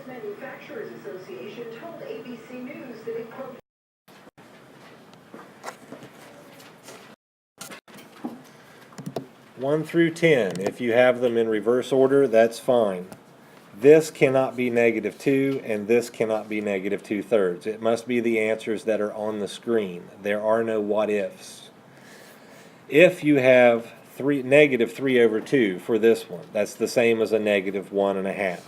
Manufacturers Association told ABC News that it could 1 through 10, if you have them in reverse order, that's fine. This cannot be -2, and this cannot be -2/3. It must be the answers that are on the screen. There are no what-ifs. If you have -3/2 for this one, that's the same as a -1.5.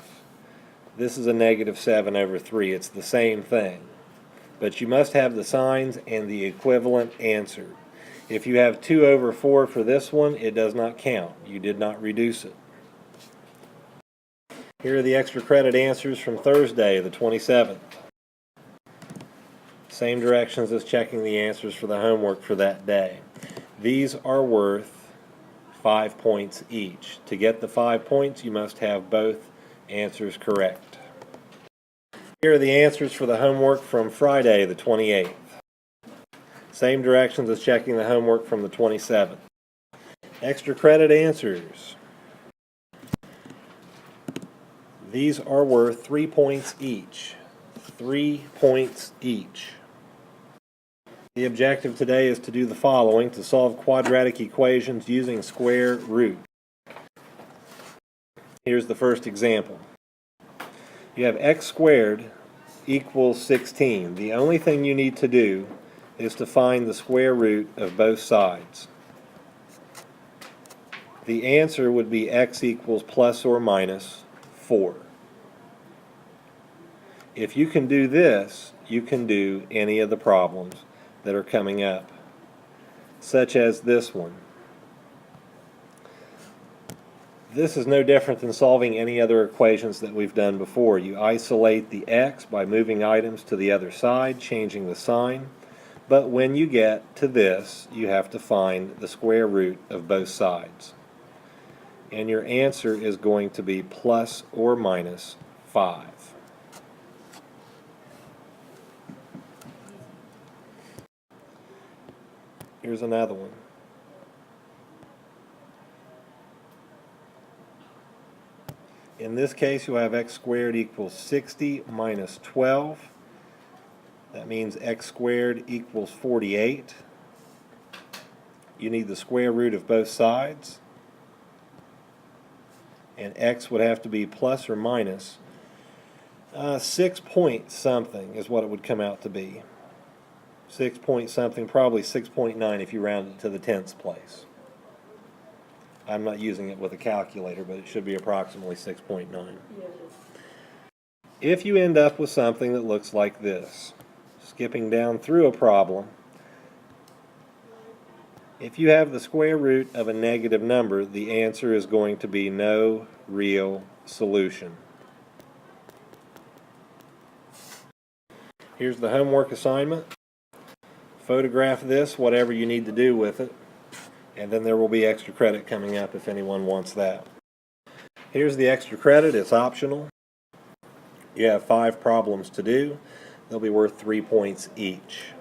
This is a -7/3. It's the same thing. But you must have the signs and the equivalent answer. If you have 2/4 for this one, it does not count. You did not reduce it. Here are the extra credit answers from Thursday, the 27th. Same directions as checking the answers for the homework for that day. These are worth 5 points each. To get the 5 points, you must have both answers correct. Here are the answers for the homework from Friday, the 28th. Same directions as checking the homework from the 27th. Extra credit answers. These are worth 3 points each. 3 points each. The objective today is to do the following: to solve quadratic equations using square root. Here's the first example. You have x squared equals 16. The only thing you need to do is to find the square root of both sides. The answer would be x equals plus or minus 4. If you can do this, you can do any of the problems that are coming up, such as this one. This is no different than solving any other equations that we've done before. You isolate the x by moving items to the other side, changing the sign. But when you get to this, you have to find the square root of both sides. And your answer is going to be plus or minus 5. Here's another one. In this case, you'll have x squared equals 60 minus 12. That means x squared equals 48. You need the square root of both sides. And x would have to be plus or minus 6 point something is what it would come out to be. 6 point something, probably 6.9 if you round it to the tenths place. I'm not using it with a calculator, but it should be approximately 6.9. If you end up with something that looks like this, skipping down through a problem, if you have the square root of a negative number, the answer is going to be no real solution. Here's the homework assignment. Photograph this, whatever you need to do with it, and then there will be extra credit coming up if anyone wants that. Here's the extra credit. It's optional. You have 5 problems to do. They'll be worth 3 points each.